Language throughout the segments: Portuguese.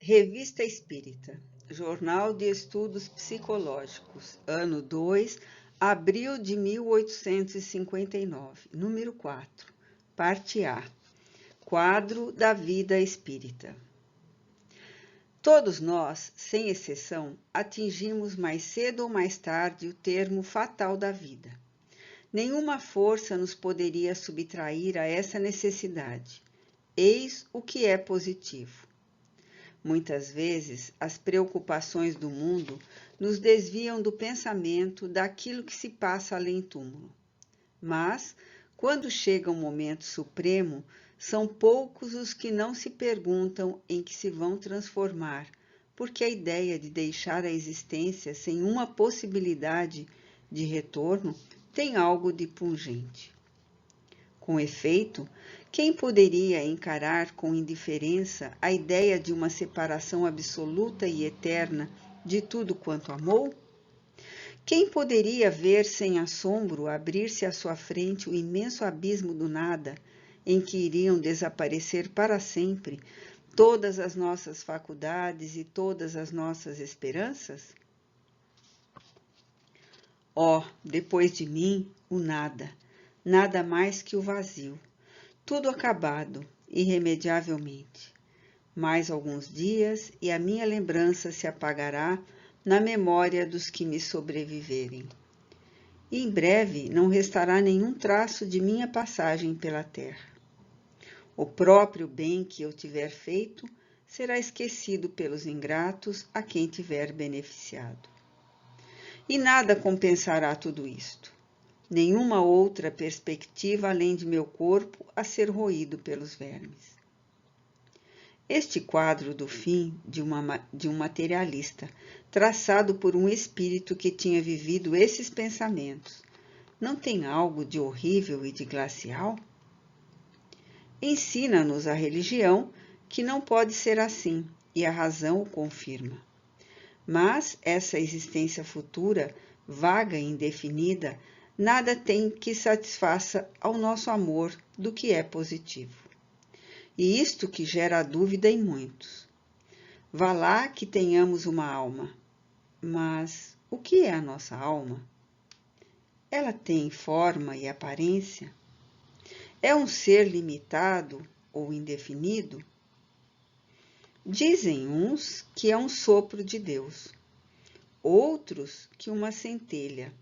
Revista Espírita, Jornal de Estudos Psicológicos, ano 2, abril de 1859, número 4, parte A, quadro da vida espírita. Todos nós, sem exceção, atingimos mais cedo ou mais tarde o termo fatal da vida. Nenhuma força nos poderia subtrair a essa necessidade. Eis o que é positivo. Muitas vezes, as preocupações do mundo nos desviam do pensamento daquilo que se passa além-túmulo. Mas, quando chega o momento supremo, são poucos os que não se perguntam em que se vão transformar, porque a ideia de deixar a existência sem uma possibilidade de retorno tem algo de pungente. Com efeito, quem poderia encarar com indiferença a ideia de uma separação absoluta e eterna de tudo quanto amou? Quem poderia ver sem assombro abrir-se à sua frente o imenso abismo do nada, em que iriam desaparecer para sempre todas as nossas faculdades e todas as nossas esperanças? Depois de mim, o nada, nada mais que o vazio. Tudo acabado, irremediavelmente. Mais alguns dias e a minha lembrança se apagará na memória dos que me sobreviverem. E em breve não restará nenhum traço de minha passagem pela terra. O próprio bem que eu tiver feito será esquecido pelos ingratos a quem tiver beneficiado. E nada compensará tudo isto. Nenhuma outra perspectiva além de meu corpo a ser roído pelos vermes. Este quadro do fim de um materialista, traçado por um espírito que tinha vivido esses pensamentos, não tem algo de horrível e de glacial? Ensina-nos a religião que não pode ser assim, e a razão o confirma. Mas essa existência futura, vaga e indefinida, nada tem que satisfaça ao nosso amor do que é positivo. E isto que gera a dúvida em muitos. Vá lá que tenhamos uma alma. Mas o que é a nossa alma? Ela tem forma e aparência? É um ser limitado ou indefinido? Dizem uns que é um sopro de Deus, outros que uma centelha,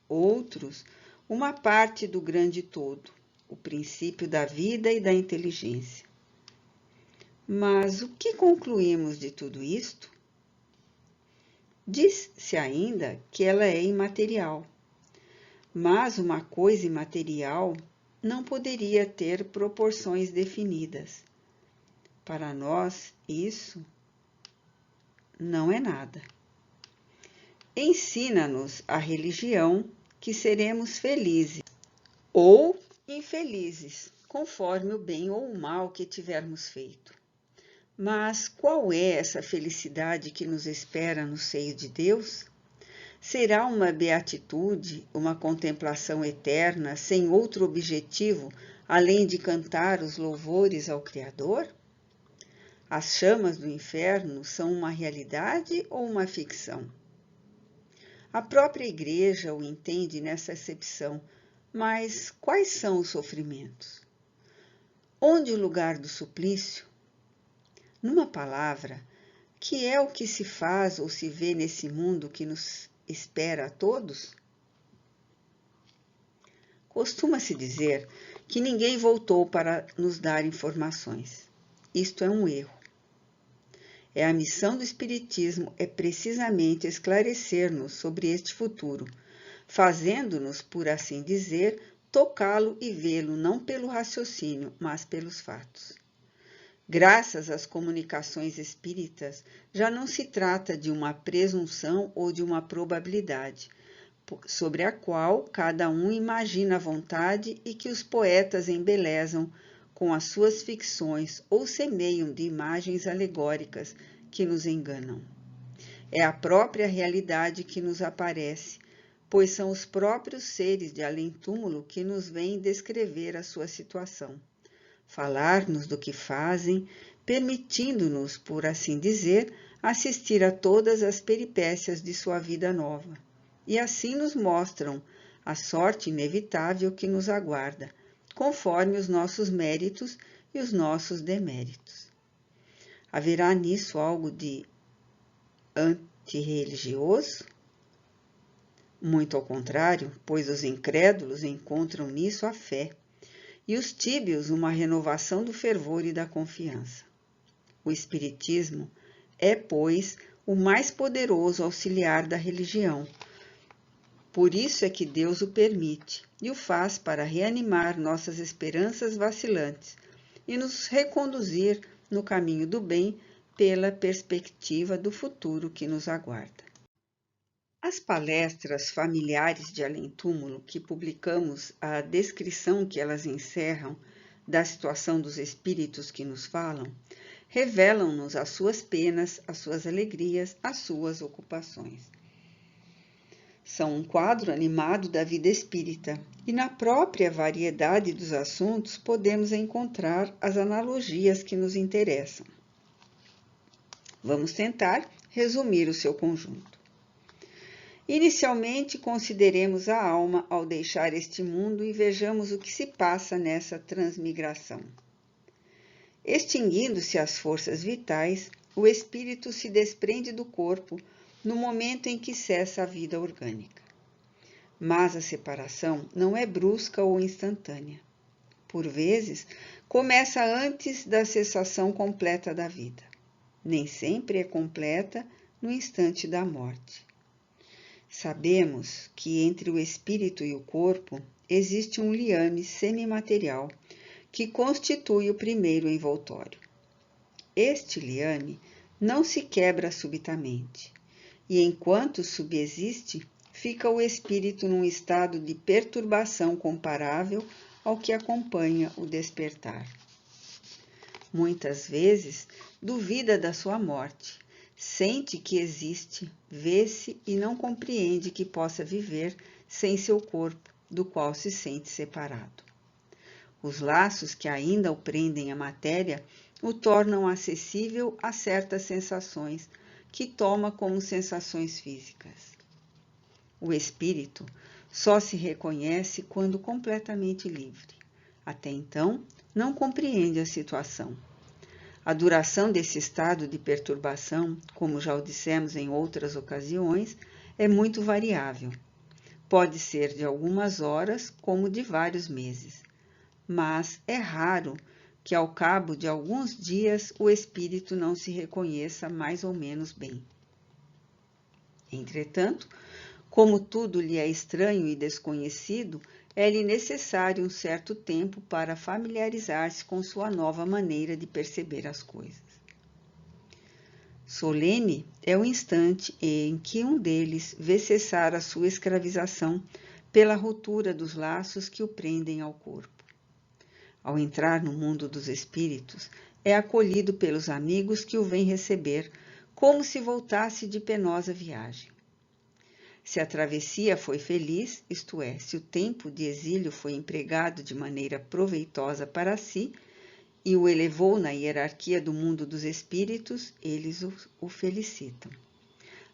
outros uma parte do grande todo, o princípio da vida e da inteligência. Mas o que concluímos de tudo isto? Diz-se ainda que ela é imaterial, mas uma coisa imaterial não poderia ter proporções definidas. Para nós, isso não é nada. Ensina-nos a religião que seremos felizes ou infelizes, conforme o bem ou o mal que tivermos feito. Mas qual é essa felicidade que nos espera no seio de Deus? Será uma beatitude, uma contemplação eterna, sem outro objetivo, além de cantar os louvores ao Criador? As chamas do inferno são uma realidade ou uma ficção? A própria Igreja o entende nessa acepção, mas quais são os sofrimentos? Onde o lugar do suplício? Numa palavra, que é o que se faz ou se vê nesse mundo que nos espera a todos? Costuma-se dizer que ninguém voltou para nos dar informações. Isto é um erro. A missão do Espiritismo é precisamente esclarecer-nos sobre este futuro, fazendo-nos, por assim dizer, tocá-lo e vê-lo não pelo raciocínio, mas pelos fatos. Graças às comunicações espíritas, já não se trata de uma presunção ou de uma probabilidade, sobre a qual cada um imagina à vontade e que os poetas embelezam com as suas ficções ou semeiam de imagens alegóricas que nos enganam. É a própria realidade que nos aparece, pois são os próprios seres de além-túmulo que nos vêm descrever a sua situação, falar-nos do que fazem, permitindo-nos, por assim dizer, assistir a todas as peripécias de sua vida nova. E assim nos mostram a sorte inevitável que nos aguarda, conforme os nossos méritos e os nossos deméritos. Haverá nisso algo de antirreligioso? Muito ao contrário, pois os incrédulos encontram nisso a fé, e os tíbios uma renovação do fervor e da confiança. O Espiritismo é, pois, o mais poderoso auxiliar da religião. Por isso é que Deus o permite e o faz para reanimar nossas esperanças vacilantes e nos reconduzir no caminho do bem pela perspectiva do futuro que nos aguarda. As palestras familiares de além-túmulo que publicamos, a descrição que elas encerram da situação dos espíritos que nos falam, revelam-nos as suas penas, as suas alegrias, as suas ocupações. São um quadro animado da vida espírita, e na própria variedade dos assuntos podemos encontrar as analogias que nos interessam. Vamos tentar resumir o seu conjunto. Inicialmente, consideremos a alma ao deixar este mundo e vejamos o que se passa nessa transmigração. Extinguindo-se as forças vitais, o espírito se desprende do corpo no momento em que cessa a vida orgânica. Mas a separação não é brusca ou instantânea. Por vezes, começa antes da cessação completa da vida. Nem sempre é completa no instante da morte. Sabemos que entre o espírito e o corpo existe um liame semimaterial que constitui o primeiro envoltório. Este liame não se quebra subitamente, e enquanto subsiste, fica o espírito num estado de perturbação comparável ao que acompanha o despertar. Muitas vezes duvida da sua morte, sente que existe, vê-se e não compreende que possa viver sem seu corpo, do qual se sente separado. Os laços que ainda o prendem à matéria o tornam acessível a certas sensações que toma como sensações físicas. O espírito só se reconhece quando completamente livre. Até então, não compreende a situação. A duração desse estado de perturbação, como já o dissemos em outras ocasiões, é muito variável. Pode ser de algumas horas, como de vários meses. Mas é raro que, ao cabo de alguns dias, o espírito não se reconheça mais ou menos bem. Entretanto, como tudo lhe é estranho e desconhecido, é-lhe necessário um certo tempo para familiarizar-se com sua nova maneira de perceber as coisas. Solene é o instante em que um deles vê cessar a sua escravização pela ruptura dos laços que o prendem ao corpo. Ao entrar no mundo dos espíritos, é acolhido pelos amigos que o vêm receber, como se voltasse de penosa viagem. Se a travessia foi feliz, isto é, se o tempo de exílio foi empregado de maneira proveitosa para si e o elevou na hierarquia do mundo dos espíritos, eles o felicitam.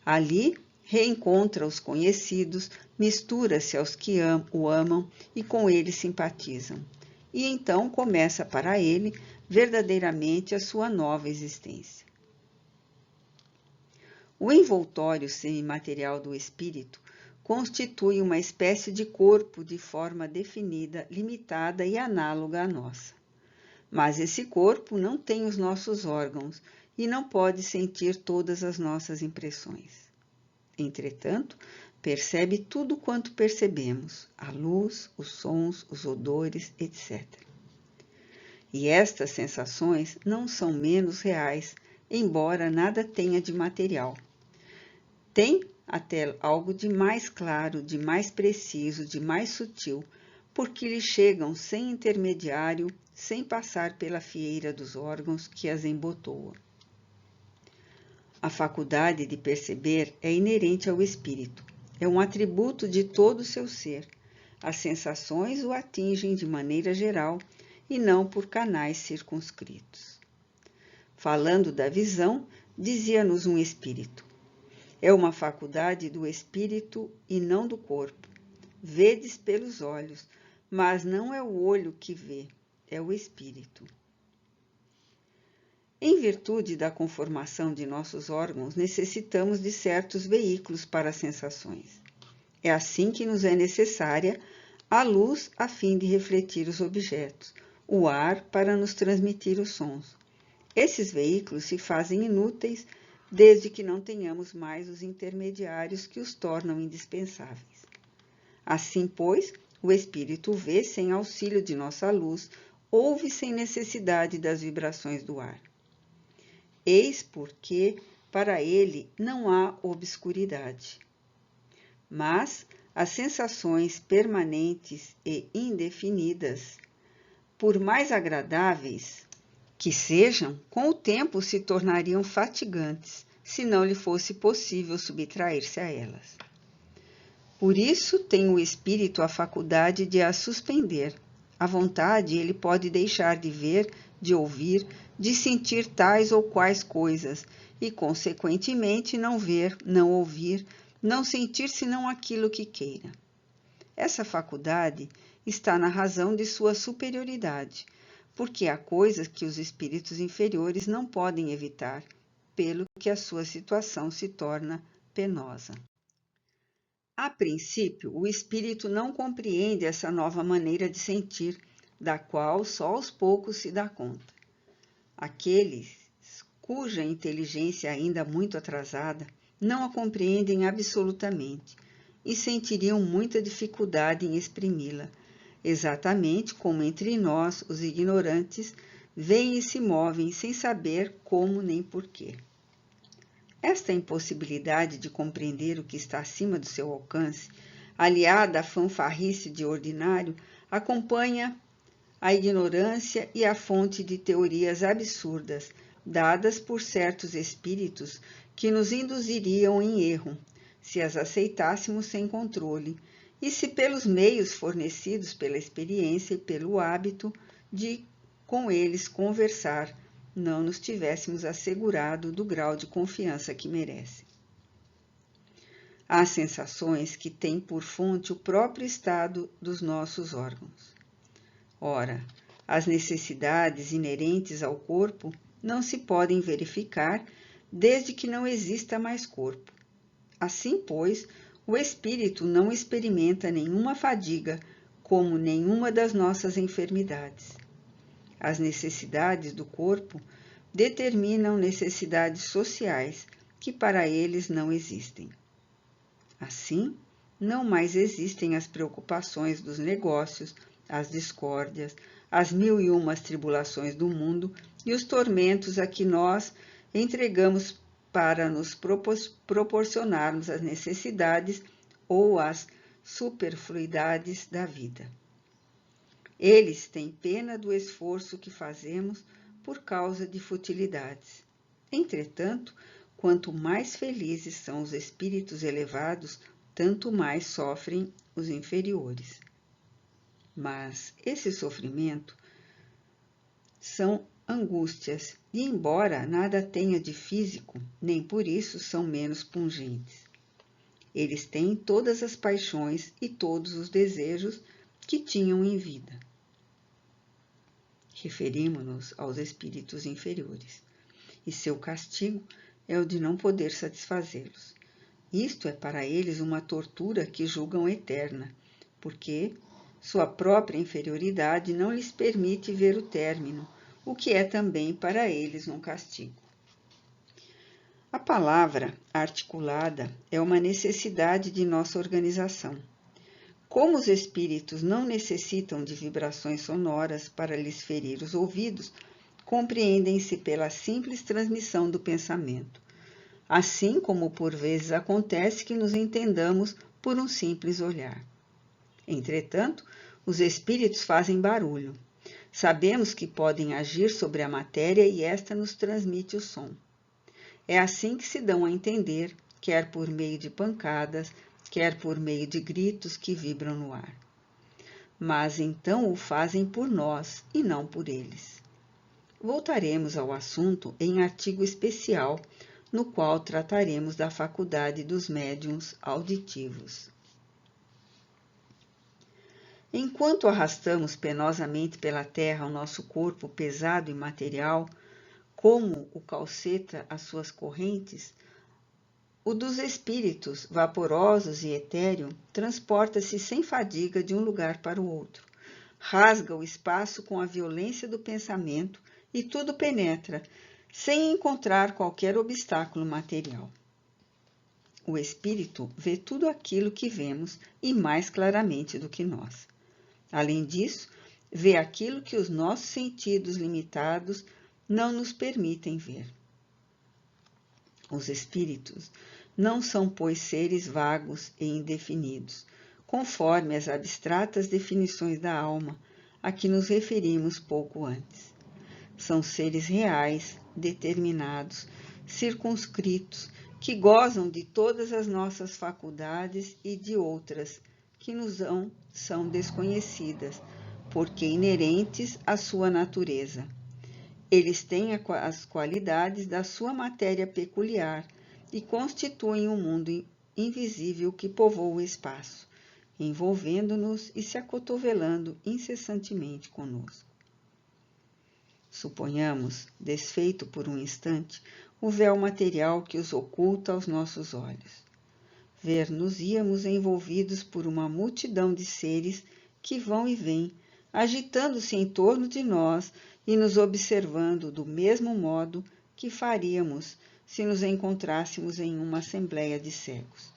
Ali, reencontra os conhecidos, mistura-se aos que o amam e com eles simpatizam. E então começa para ele verdadeiramente a sua nova existência. O envoltório semimaterial do espírito constitui uma espécie de corpo de forma definida, limitada e análoga à nossa. Mas esse corpo não tem os nossos órgãos e não pode sentir todas as nossas impressões. Entretanto, percebe tudo quanto percebemos, a luz, os sons, os odores, etc. E estas sensações não são menos reais, embora nada tenha de material. Tem até algo de mais claro, de mais preciso, de mais sutil, porque lhe chegam sem intermediário, sem passar pela fieira dos órgãos que as embotoam. A faculdade de perceber é inerente ao espírito, é um atributo de todo o seu ser. As sensações o atingem de maneira geral e não por canais circunscritos. Falando da visão, dizia-nos um espírito: é uma faculdade do espírito e não do corpo. Vedes pelos olhos, mas não é o olho que vê, é o espírito. Em virtude da conformação de nossos órgãos, necessitamos de certos veículos para as sensações. É assim que nos é necessária a luz a fim de refletir os objetos, o ar para nos transmitir os sons. Esses veículos se fazem inúteis desde que não tenhamos mais os intermediários que os tornam indispensáveis. Assim, pois, o espírito vê sem auxílio de nossa luz, ouve sem necessidade das vibrações do ar. Eis porque para ele não há obscuridade. Mas as sensações permanentes e indefinidas, por mais agradáveis que sejam, com o tempo se tornariam fatigantes, se não lhe fosse possível subtrair-se a elas. Por isso tem o espírito a faculdade de as suspender. À vontade, ele pode deixar de ver, de ouvir, de sentir tais ou quais coisas, e, consequentemente, não ver, não ouvir, não sentir senão aquilo que queira. Essa faculdade está na razão de sua superioridade, porque há coisas que os espíritos inferiores não podem evitar, pelo que a sua situação se torna penosa. A princípio, o espírito não compreende essa nova maneira de sentir, da qual só aos poucos se dá conta. Aqueles cuja inteligência ainda muito atrasada não a compreendem absolutamente e sentiriam muita dificuldade em exprimi-la, exatamente como entre nós, os ignorantes, veem e se movem sem saber como nem porquê. Esta impossibilidade de compreender o que está acima do seu alcance, aliada à fanfarrice de ordinário, acompanha a ignorância e a fonte de teorias absurdas, dadas por certos espíritos que nos induziriam em erro, se as aceitássemos sem controle, e se pelos meios fornecidos pela experiência e pelo hábito de com eles conversar, não nos tivéssemos assegurado do grau de confiança que merecem. Há sensações que têm por fonte o próprio estado dos nossos órgãos. Ora, as necessidades inerentes ao corpo não se podem verificar desde que não exista mais corpo. Assim, pois, o espírito não experimenta nenhuma fadiga, como nenhuma das nossas enfermidades. As necessidades do corpo determinam necessidades sociais que para eles não existem. Assim, não mais existem as preocupações dos negócios, as discórdias, as 1001 tribulações do mundo e os tormentos a que nós entregamos para nos proporcionarmos as necessidades ou as superfluidades da vida. Eles têm pena do esforço que fazemos por causa de futilidades. Entretanto, quanto mais felizes são os espíritos elevados, tanto mais sofrem os inferiores. Mas esse sofrimento são angústias, e embora nada tenha de físico, nem por isso são menos pungentes. Eles têm todas as paixões e todos os desejos que tinham em vida. Referimos-nos aos espíritos inferiores, e seu castigo é o de não poder satisfazê-los. Isto é para eles uma tortura que julgam eterna, porque sua própria inferioridade não lhes permite ver o término, o que é também para eles um castigo. A palavra articulada é uma necessidade de nossa organização. Como os espíritos não necessitam de vibrações sonoras para lhes ferir os ouvidos, compreendem-se pela simples transmissão do pensamento, assim como por vezes acontece que nos entendamos por um simples olhar. Entretanto, os espíritos fazem barulho. Sabemos que podem agir sobre a matéria e esta nos transmite o som. É assim que se dão a entender, quer por meio de pancadas, quer por meio de gritos que vibram no ar. Mas então o fazem por nós e não por eles. voltaremos ao assunto em artigo especial, no qual trataremos da faculdade dos médiuns auditivos. Enquanto arrastamos penosamente pela terra o nosso corpo pesado e material, como o calceta as suas correntes, o dos espíritos, vaporosos e etéreo, transporta-se sem fadiga de um lugar para o outro. Rasga o espaço com a violência do pensamento e tudo penetra, sem encontrar qualquer obstáculo material. O espírito vê tudo aquilo que vemos e mais claramente do que nós. Além disso, vê aquilo que os nossos sentidos limitados não nos permitem ver. Os espíritos não são, pois, seres vagos e indefinidos, conforme as abstratas definições da alma a que nos referimos pouco antes. São seres reais, determinados, circunscritos, que gozam de todas as nossas faculdades e de outras que nos são desconhecidas, porque inerentes à sua natureza. Eles têm as qualidades da sua matéria peculiar e constituem um mundo invisível que povoa o espaço, envolvendo-nos e se acotovelando incessantemente conosco. Suponhamos, desfeito por um instante, o véu material que os oculta aos nossos olhos. Ver-nos-íamos envolvidos por uma multidão de seres que vão e vêm, agitando-se em torno de nós e nos observando do mesmo modo que faríamos se nos encontrássemos em uma assembleia de cegos.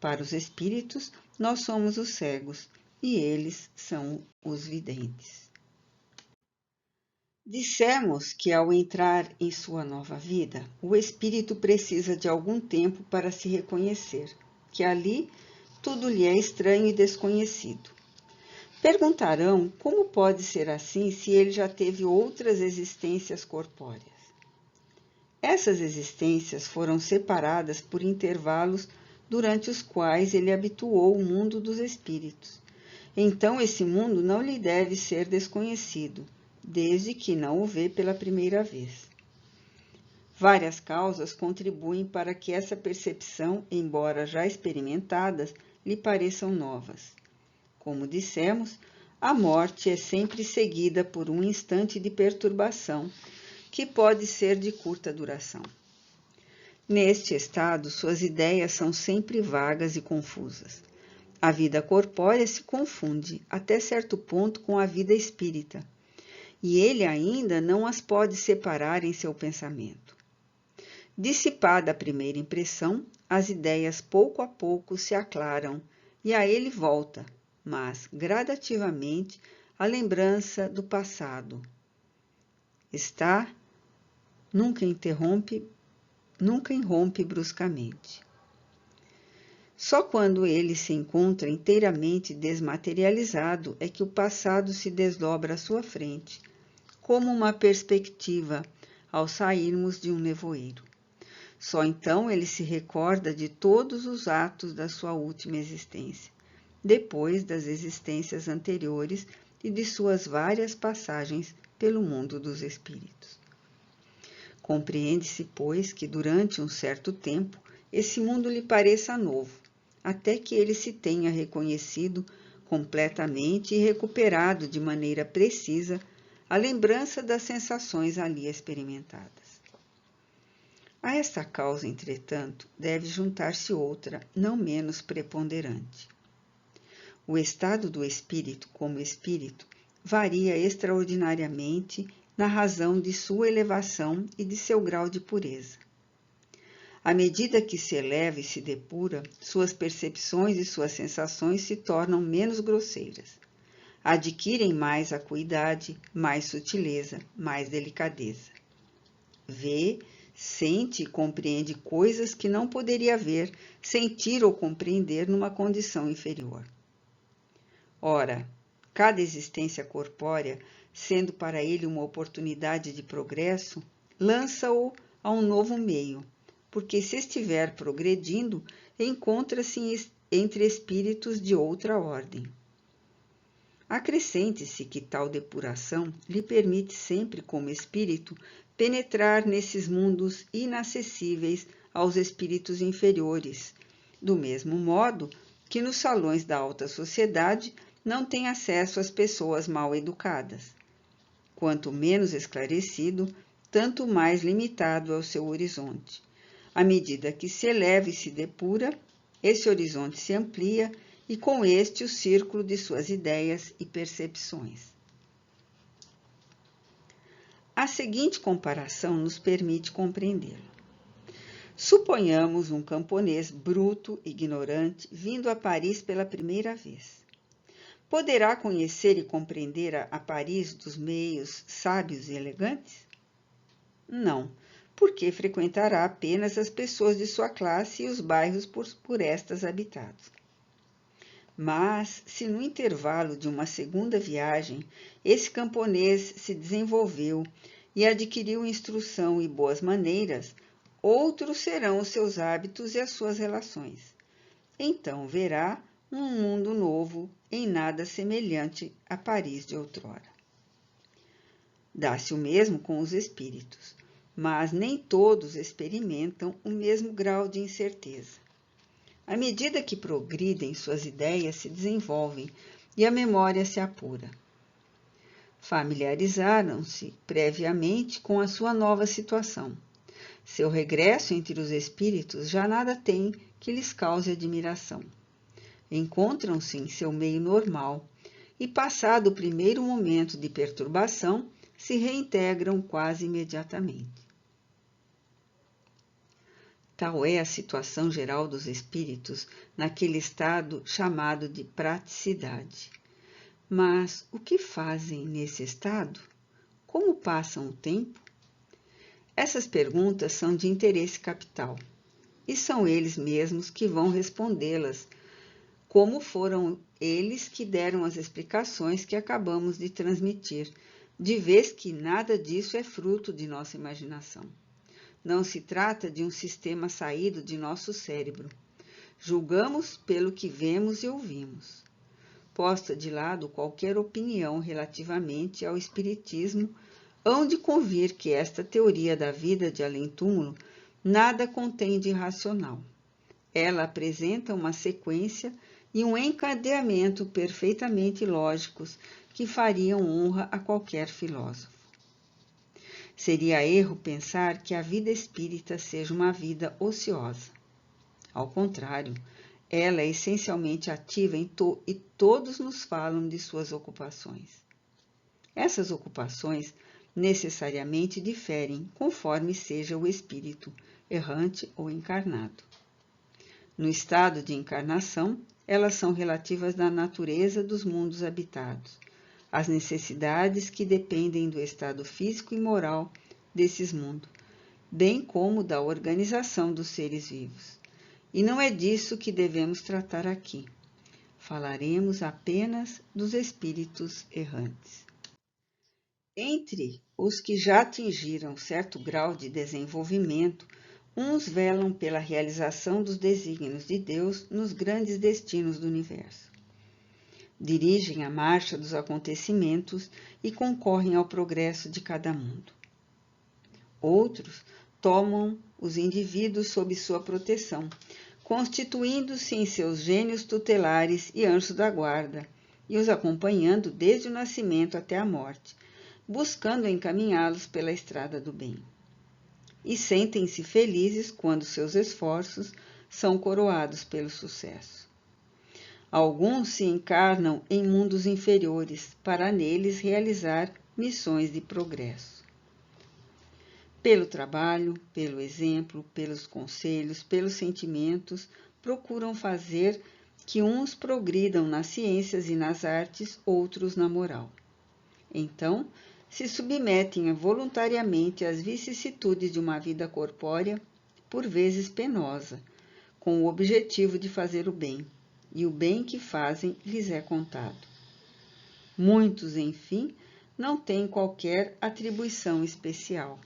Para os espíritos, nós somos os cegos e eles são os videntes. Dissemos que, ao entrar em sua nova vida, o espírito precisa de algum tempo para se reconhecer, que ali tudo lhe é estranho e desconhecido. Perguntarão como pode ser assim se ele já teve outras existências corpóreas. Essas existências foram separadas por intervalos durante os quais ele habituou o mundo dos espíritos. Então, esse mundo não lhe deve ser desconhecido, desde que não o vê pela primeira vez. Várias causas contribuem para que essa percepção, embora já experimentadas, lhe pareçam novas. Como dissemos, a morte é sempre seguida por um instante de perturbação, que pode ser de curta duração. Neste estado, suas ideias são sempre vagas e confusas. A vida corpórea se confunde, até certo ponto, com a vida espírita, e ele ainda não as pode separar em seu pensamento. Dissipada a primeira impressão, as ideias pouco a pouco se aclaram e a ele volta, mas gradativamente, a lembrança do passado. Nunca irrompe bruscamente. Só quando ele se encontra inteiramente desmaterializado é que o passado se desdobra à sua frente, como uma perspectiva ao sairmos de um nevoeiro. Só então ele se recorda de todos os atos da sua última existência, depois das existências anteriores e de suas várias passagens pelo mundo dos espíritos. Compreende-se, pois, que durante um certo tempo esse mundo lhe pareça novo, até que ele se tenha reconhecido completamente e recuperado de maneira precisa a lembrança das sensações ali experimentadas. A esta causa, entretanto, deve juntar-se outra, não menos preponderante. O estado do espírito, como espírito, varia extraordinariamente na razão de sua elevação e de seu grau de pureza. À medida que se eleva e se depura, suas percepções e suas sensações se tornam menos grosseiras. Adquirem mais acuidade, mais sutileza, mais delicadeza. Vê, sente e compreende coisas que não poderia ver, sentir ou compreender numa condição inferior. Ora, cada existência corpórea, sendo para ele uma oportunidade de progresso, lança-o a um novo meio, porque se estiver progredindo, encontra-se entre espíritos de outra ordem. Acrescente-se que tal depuração lhe permite sempre, como espírito, penetrar nesses mundos inacessíveis aos espíritos inferiores, do mesmo modo que nos salões da alta sociedade não tem acesso às pessoas mal educadas. Quanto menos esclarecido, tanto mais limitado é o seu horizonte. À medida que se eleva e se depura, esse horizonte se amplia e com este o círculo de suas ideias e percepções. A seguinte comparação nos permite compreendê-lo. Suponhamos um camponês bruto, ignorante, vindo a Paris pela primeira vez. Poderá conhecer e compreender a Paris dos meios sábios e elegantes? Não, porque frequentará apenas as pessoas de sua classe e os bairros por estas habitados. Mas, se no intervalo de uma segunda viagem, esse camponês se desenvolveu e adquiriu instrução e boas maneiras, outros serão os seus hábitos e as suas relações. Então verá um mundo novo, em nada semelhante a Paris de outrora. Dá-se o mesmo com os espíritos, mas nem todos experimentam o mesmo grau de incerteza. À medida que progridem, suas ideias se desenvolvem e a memória se apura. Familiarizaram-se previamente com a sua nova situação. Seu regresso entre os espíritos já nada tem que lhes cause admiração. Encontram-se em seu meio normal e, passado o primeiro momento de perturbação, se reintegram quase imediatamente. Tal é a situação geral dos espíritos naquele estado chamado de praticidade. Mas o que fazem nesse estado? Como passam o tempo? Essas perguntas são de interesse capital, e são eles mesmos que vão respondê-las, como foram eles que deram as explicações que acabamos de transmitir, de vez que nada disso é fruto de nossa imaginação. Não se trata de um sistema saído de nosso cérebro. Julgamos pelo que vemos e ouvimos. Posta de lado qualquer opinião relativamente ao espiritismo, hão de convir que esta teoria da vida de além-túmulo nada contém de irracional. Ela apresenta uma sequência e um encadeamento perfeitamente lógicos que fariam honra a qualquer filósofo. Seria erro pensar que a vida espírita seja uma vida ociosa. Ao contrário, ela é essencialmente ativa e todos nos falam de suas ocupações. Essas ocupações necessariamente diferem conforme seja o espírito, errante ou encarnado. No estado de encarnação, elas são relativas à natureza dos mundos habitados, às necessidades que dependem do estado físico e moral desses mundos, bem como da organização dos seres vivos. E não é disso que devemos tratar aqui. Falaremos apenas dos espíritos errantes. Entre os que já atingiram certo grau de desenvolvimento, uns velam pela realização dos desígnios de Deus nos grandes destinos do universo. Dirigem a marcha dos acontecimentos e concorrem ao progresso de cada mundo. Outros tomam os indivíduos sob sua proteção, constituindo-se em seus gênios tutelares e anjos da guarda, e os acompanhando desde o nascimento até a morte, buscando encaminhá-los pela estrada do bem. E sentem-se felizes quando seus esforços são coroados pelo sucesso. Alguns se encarnam em mundos inferiores para neles realizar missões de progresso. Pelo trabalho, pelo exemplo, pelos conselhos, pelos sentimentos, procuram fazer que uns progridam nas ciências e nas artes, outros na moral. Então, se submetem voluntariamente às vicissitudes de uma vida corpórea, por vezes penosa, com o objetivo de fazer o bem, e o bem que fazem lhes é contado. Muitos, enfim, não têm qualquer atribuição especial.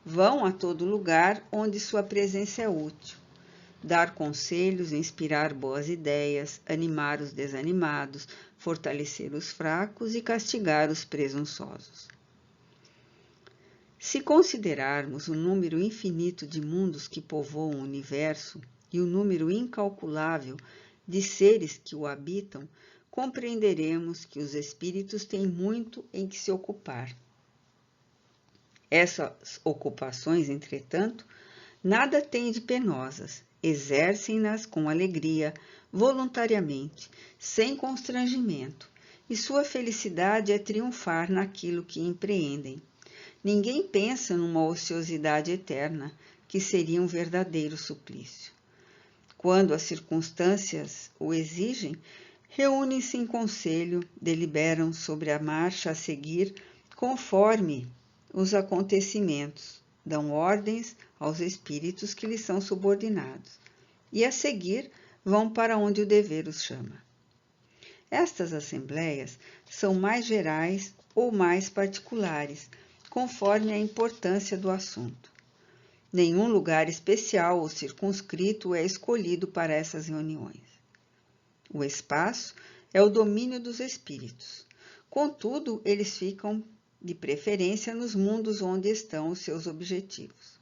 Vão a todo lugar onde sua presença é útil. Dar conselhos, inspirar boas ideias, animar os desanimados, fortalecer os fracos e castigar os presunçosos. Se considerarmos o número infinito de mundos que povoam o universo e o número incalculável de seres que o habitam, compreenderemos que os espíritos têm muito em que se ocupar. Essas ocupações, entretanto, nada têm de penosas, exercem-nas com alegria, voluntariamente, sem constrangimento, e sua felicidade é triunfar naquilo que empreendem. Ninguém pensa numa ociosidade eterna, que seria um verdadeiro suplício. Quando as circunstâncias o exigem, reúnem-se em conselho, deliberam sobre a marcha a seguir, conforme os acontecimentos, dão ordens aos espíritos que lhes são subordinados, e a seguir vão para onde o dever os chama. Estas assembleias são mais gerais ou mais particulares, conforme a importância do assunto. Nenhum lugar especial ou circunscrito é escolhido para essas reuniões. O espaço é o domínio dos espíritos. Contudo, eles ficam de preferência nos mundos onde estão os seus objetivos.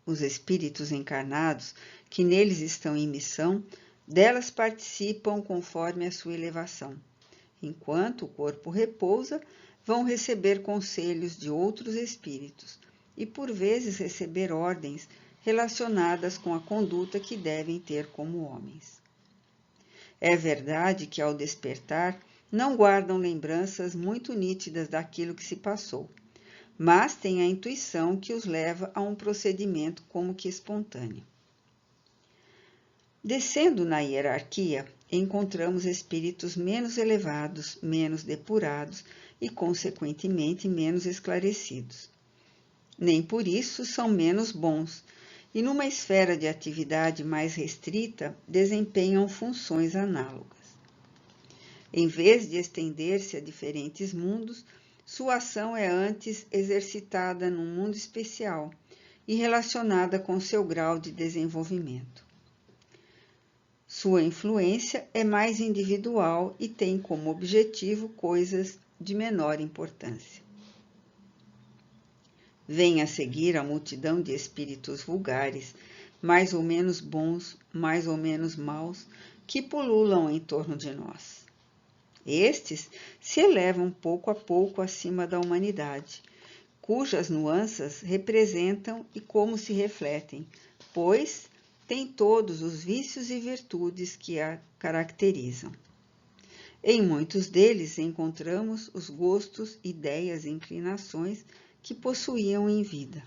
Os espíritos encarnados, que neles estão em missão, delas participam conforme a sua elevação. Enquanto o corpo repousa, vão receber conselhos de outros espíritos e, por vezes, receber ordens relacionadas com a conduta que devem ter como homens. É verdade que, ao despertar, não guardam lembranças muito nítidas daquilo que se passou, mas têm a intuição que os leva a um procedimento como que espontâneo. Descendo na hierarquia, encontramos espíritos menos elevados, menos depurados e, consequentemente, menos esclarecidos. Nem por isso são menos bons, e numa esfera de atividade mais restrita, desempenham funções análogas. Em vez de estender-se a diferentes mundos, sua ação é antes exercitada num mundo especial e relacionada com seu grau de desenvolvimento. Sua influência é mais individual e tem como objetivo coisas de menor importância. Vem a seguir a multidão de espíritos vulgares, mais ou menos bons, mais ou menos maus, que pululam em torno de nós. Estes se elevam pouco a pouco acima da humanidade, cujas nuances representam e como se refletem, pois têm todos os vícios e virtudes que a caracterizam. Em muitos deles encontramos os gostos, ideias e inclinações que possuíam em vida.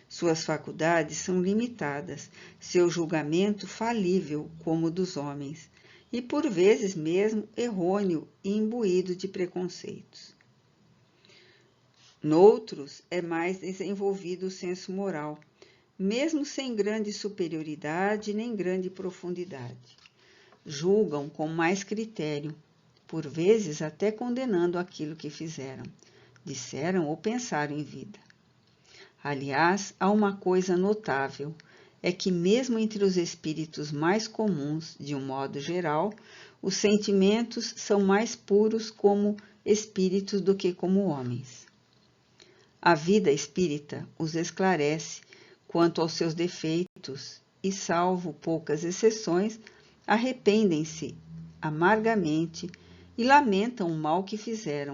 Suas faculdades são limitadas, seu julgamento falível como o dos homens, e por vezes mesmo errôneo e imbuído de preconceitos. Noutros é mais desenvolvido o senso moral, mesmo sem grande superioridade nem grande profundidade. Julgam com mais critério, por vezes até condenando aquilo que fizeram, disseram ou pensaram em vida. Aliás, há uma coisa notável, é que mesmo entre os espíritos mais comuns, de um modo geral, os sentimentos são mais puros como espíritos do que como homens. A vida espírita os esclarece quanto aos seus defeitos e, salvo poucas exceções, arrependem-se amargamente e lamentam o mal que fizeram,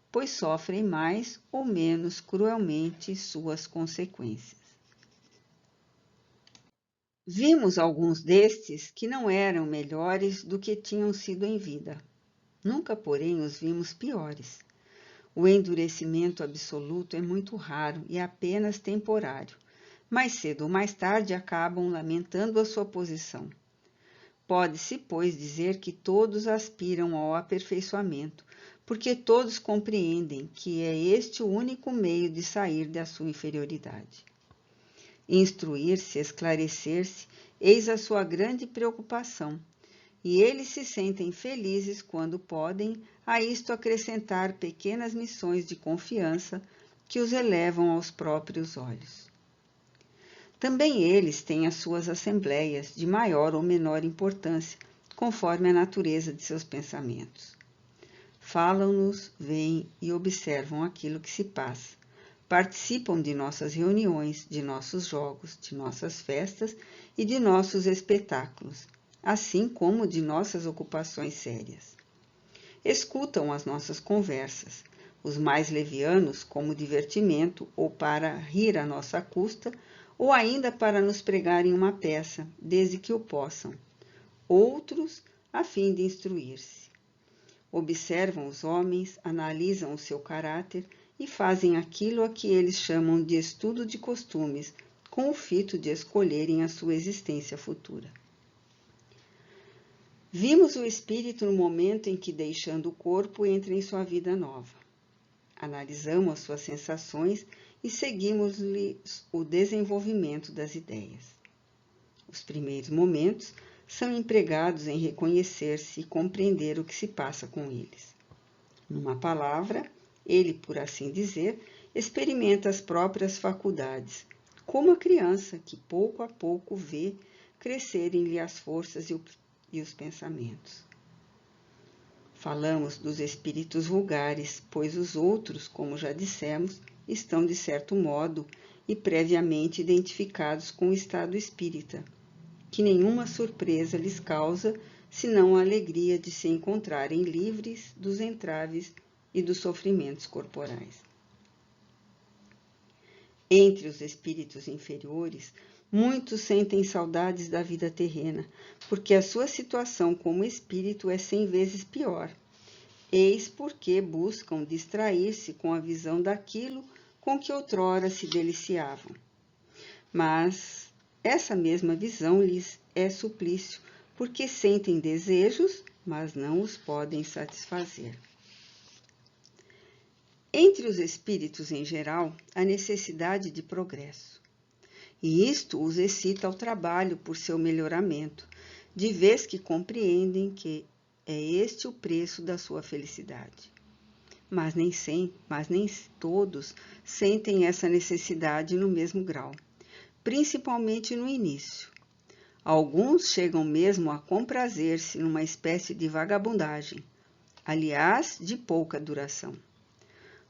pois sofrem mais ou menos cruelmente suas consequências. Vimos alguns destes que não eram melhores do que tinham sido em vida. Nunca, porém, os vimos piores. O endurecimento absoluto é muito raro e apenas temporário. Mais cedo ou mais tarde acabam lamentando a sua posição. Pode-se, pois, dizer que todos aspiram ao aperfeiçoamento, porque todos compreendem que é este o único meio de sair da sua inferioridade. Instruir-se, esclarecer-se, eis a sua grande preocupação, e eles se sentem felizes quando podem a isto acrescentar pequenas missões de confiança que os elevam aos próprios olhos. Também eles têm as suas assembleias, de maior ou menor importância, conforme a natureza de seus pensamentos. Falam-nos, veem e observam aquilo que se passa. Participam de nossas reuniões, de nossos jogos, de nossas festas e de nossos espetáculos, assim como de nossas ocupações sérias. Escutam as nossas conversas, os mais levianos como divertimento ou para rir à nossa custa, ou ainda para nos pregarem uma peça, desde que o possam. Outros, a fim de instruir-se. Observam os homens, analisam o seu caráter e fazem aquilo a que eles chamam de estudo de costumes, com o fito de escolherem a sua existência futura. Vimos o espírito no momento em que, deixando o corpo, entra em sua vida nova. Analisamos as suas sensações e seguimos-lhe o desenvolvimento das ideias. Os primeiros momentos são empregados em reconhecer-se e compreender o que se passa com eles. Numa palavra, ele, por assim dizer, experimenta as próprias faculdades, como a criança que pouco a pouco vê crescerem-lhe as forças e os pensamentos. Falamos dos espíritos vulgares, pois os outros, como já dissemos, estão de certo modo e previamente identificados com o estado espírita, que nenhuma surpresa lhes causa, senão a alegria de se encontrarem livres dos entraves e dos sofrimentos corporais. Entre os espíritos inferiores, muitos sentem saudades da vida terrena, porque a sua situação como espírito é 100 vezes pior. Eis porque buscam distrair-se com a visão daquilo com que outrora se deliciavam. Mas essa mesma visão lhes é suplício, porque sentem desejos, mas não os podem satisfazer. Entre os espíritos em geral, há necessidade de progresso. E isto os excita ao trabalho por seu melhoramento, de vez que compreendem que é este o preço da sua felicidade. Mas nem todos sentem essa necessidade no mesmo grau, principalmente no início. Alguns chegam mesmo a comprazer-se numa espécie de vagabundagem, aliás, de pouca duração.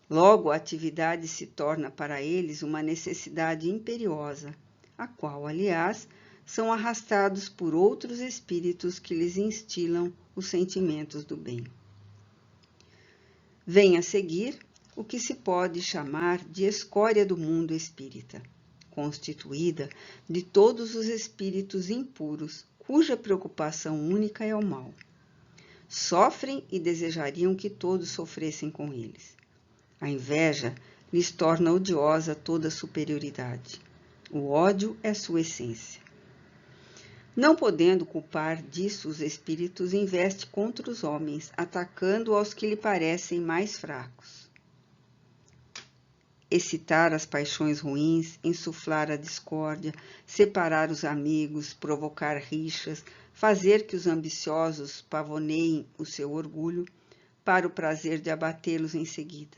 Logo, a atividade se torna para eles uma necessidade imperiosa, a qual, aliás, são arrastados por outros espíritos que lhes instilam os sentimentos do bem. Vem a seguir o que se pode chamar de escória do mundo espírita, constituída de todos os espíritos impuros, cuja preocupação única é o mal. Sofrem e desejariam que todos sofressem com eles. A inveja lhes torna odiosa toda superioridade. O ódio é sua essência. Não podendo culpar disso, os espíritos investem contra os homens, atacando aos que lhe parecem mais fracos. Excitar as paixões ruins, insuflar a discórdia, separar os amigos, provocar rixas, fazer que os ambiciosos pavoneiem o seu orgulho, para o prazer de abatê-los em seguida.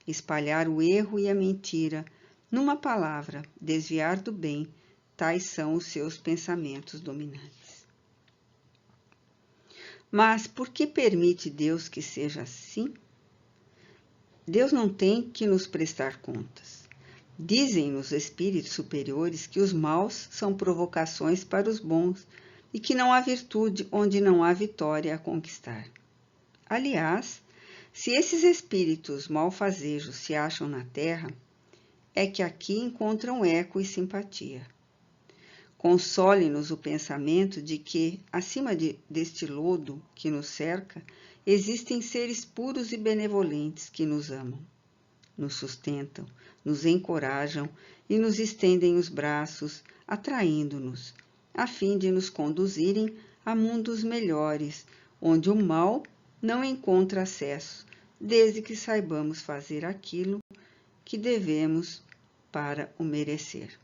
Espalhar o erro e a mentira, numa palavra, desviar do bem, tais são os seus pensamentos dominantes. Mas por que permite Deus que seja assim? Deus não tem que nos prestar contas. Dizem-nos espíritos superiores que os maus são provocações para os bons e que não há virtude onde não há vitória a conquistar. Aliás, se esses espíritos malfazejos se acham na Terra, é que aqui encontram eco e simpatia. Console-nos o pensamento de que, acima deste lodo que nos cerca, existem seres puros e benevolentes que nos amam, nos sustentam, nos encorajam e nos estendem os braços, atraindo-nos, a fim de nos conduzirem a mundos melhores, onde o mal não encontra acesso, desde que saibamos fazer aquilo que devemos para o merecer.